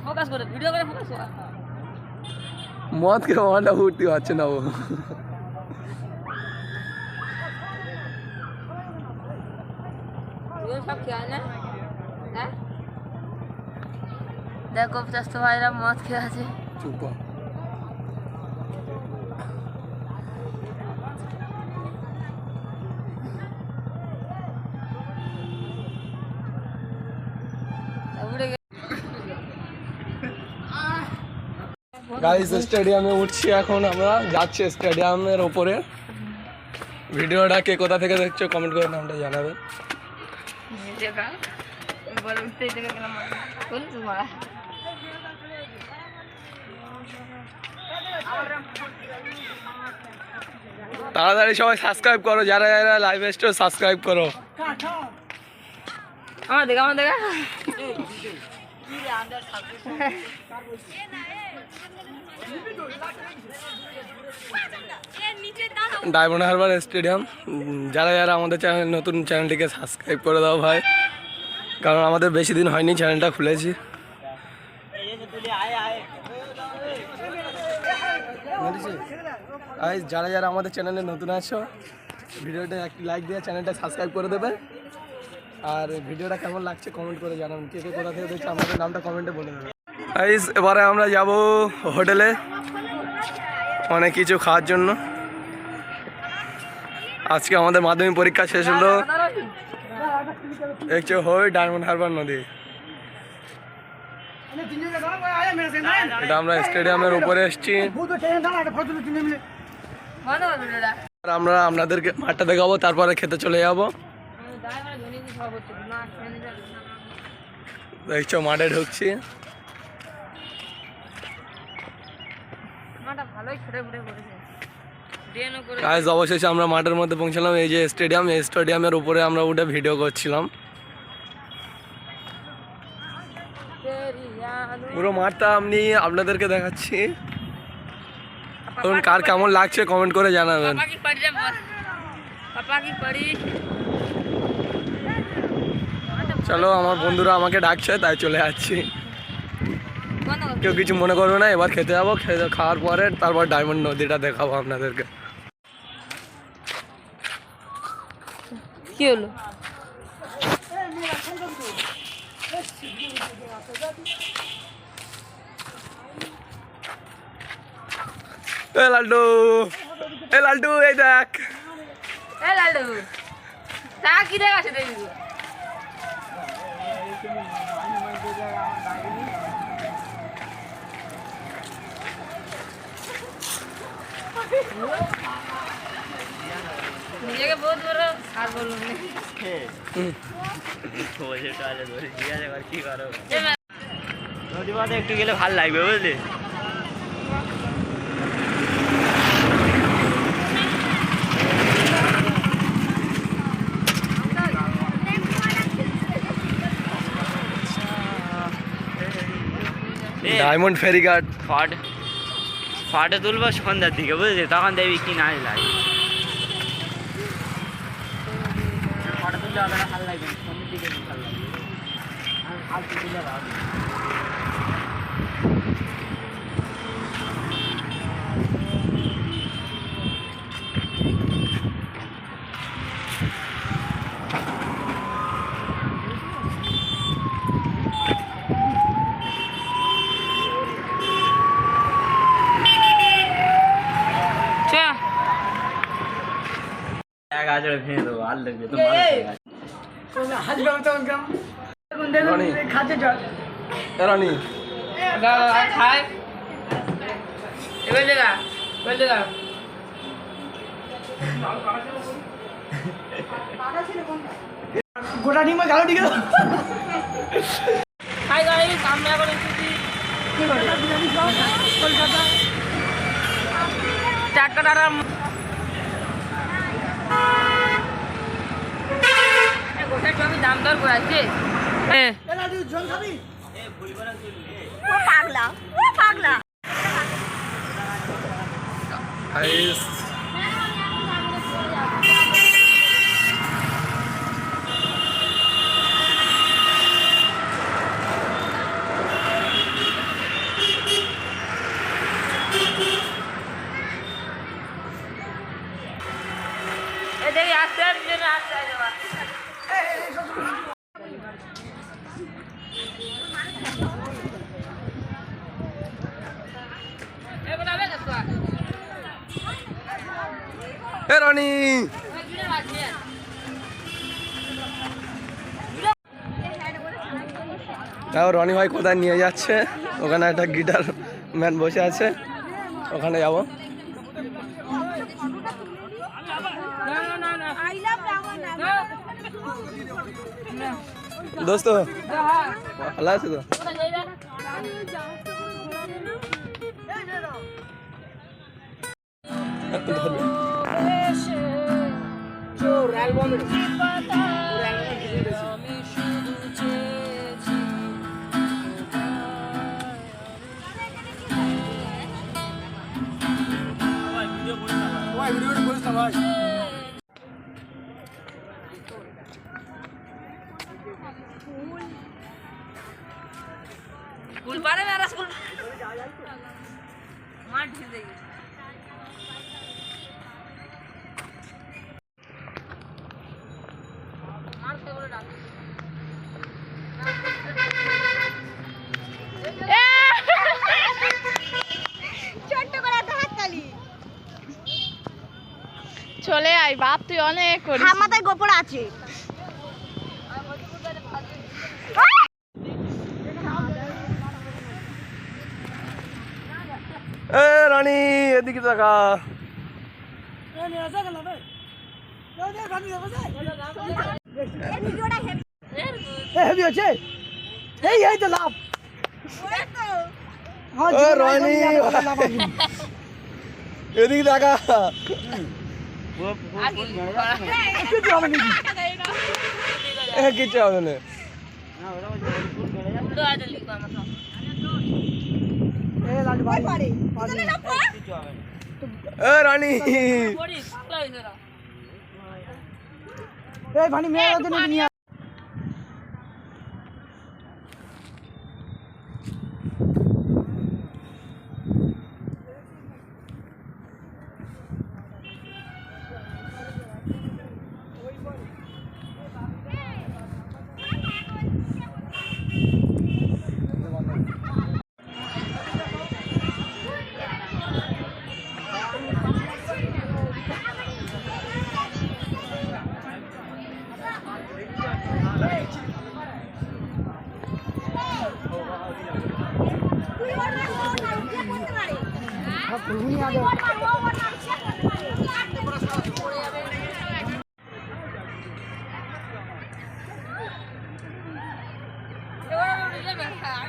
Focus করে video করে focus কর। মদ খেয়ে মাটা ফুর্তি হচ্ছে না ও। সব খেয়ে না হ্যাঁ দেখো স্বাস্থ্য ভাইরা মদ খেয়ে আছে। চুপ গাইস স্টেডিয়ামে উঠছি এখন আমরা যাচ্ছি স্টেডিয়ামের ওপরে। ভিডিওটা কে কোথা থেকে দেখছো কমেন্ট করে নামটা জানাবে। তাড়াতাড়ি সবাই সাবস্ক্রাইব করো, যারা যারা লাইভ এসছো সাবস্ক্রাইব করো। আমার দেখা ডায়মন্ড হারবার স্টেডিয়াম। যারা যারা আমাদের চ্যানেল নতুন চ্যানেলটিকে সাবস্ক্রাইব করে দাও ভাই, কারণ আমাদের বেশি দিন হয়নি চ্যানেলটা খুলেছি। যারা যারা আমাদের চ্যানেলে নতুন আছো ভিডিওটা একটি লাইক দিয়ে চ্যানেলটা সাবস্ক্রাইব করে দেবে। আর ভিডিওটা কেমন লাগছে কমেন্ট করে জানাবেন। কে কে কোথা থেকে দেখছে আমাদের নামটা কমেন্টে বলে দেবেন। গাইস এবারে আমরা যাব হোটেলে অনেক কিছু খাওয়ার জন্য। আজকে আমাদের মাধ্যমিক পরীক্ষা শেষ হলো। দেখছো হই ডায়মন্ড হারবার নদী। এটা আমরা স্টেডিয়ামের উপরে এসেছি। আমরা আপনাদেরকে মাঠটা দেখাবো, তারপরে খেতে চলে যাবো। দেখছো মাঠে ঢুকছি। গাইস অবশেষে আমরা মাঠের মধ্যে পৌঁছলাম। এই যে স্টেডিয়াম, এই স্টেডিয়ামের উপরে আমরা উঠে ভিডিও করছিলাম। পুরো মাঠটা আমি আপনাদেরকে দেখাচ্ছি। এখন কার কেমন লাগছে কমেন্ট করে জানাবেন। চলো আমার বন্ধুরা আমাকে ডাকছে তাই চলে যাচ্ছি। কেউ কিছু মনে করবে না। এবার খেতে যাবো, খাওয়ার পরে তারপর ডায়মন্ড নদীটা দেখাবো আপনাদেরকে। কি হলো লাল্টু, লাল্টু এই দেখ। লাল্টু তা কি দেখাচ্ছে দেখি। নিজেকে বহুত বড় আর বলুন নদী পথে একটু গেলে ভাল লাগবে বুঝলি। ডায়মন্ড ফেরিঘাট ফটো তুলবো সন্ধ্যার দিকে বুঝলি, তখন দেখবি কি নাই লাগে। ফটো তুললে অতটা ভালো লাগবে, সন্ধ্যের দিকে ভালো লাগবে। আর ফালতু তুলে ভালো। ভেঙে দেবো আর লাগবে তো রানি খাই এবার দেখা গোটা ডিম গালো দিকে খাই গাড়ি আমরা এখন কলকাতা টাকাটা আমি দাম দর করাচ্ছি। পাগলা পাগলা দেখি আসতে আসতে বাবা এ রনি তাও রনি ভাই কোথায় নিয়ে যাচ্ছে ওখানে একটা গিটার ম্যান বসে আছে ওখানে যাবো দোস্ত ভালো আছে তো स्कूल पारे मेरा स्कूल मार ढील देगी मार के बोले डाल ছোট্ট করে হাত তালি চলে আয় বাপ তুই অনেক করিস আমার মাথায় গোপর আছে এ রানী এদিকে দেখা হেভি আছে এই এই তো লাভ ও রানী এদিকে দেখা কিছু হবে না কিছু হবে না तो आ जल्दी को मतलब এ রানী बड़ी सकला है जरा এই পানি মেয়ে ওদের নিয়ে ये वाला मुझे बैठा है